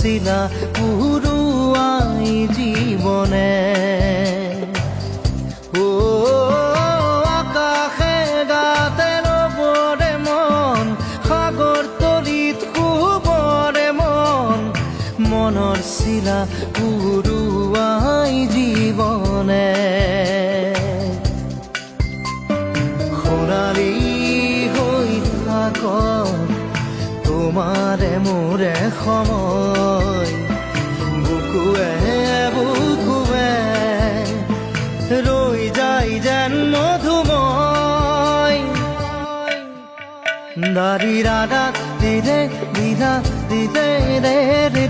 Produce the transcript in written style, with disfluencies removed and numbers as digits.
চিলা উৰুৱাই জীৱনে আকাশে গাতে ল'বৰে মন সাগৰ তলিত শুবৰে মন মনৰ চিলা উৰুৱাই জীৱনে সোণালী হৈ থাক তোমাৰে মোৰে সময় বুকুৱে বুকুৱে ৰৈ যায় যেন মধুময় দাৰি ৰাধা দিলে দিদা দিদে ৰে ৰে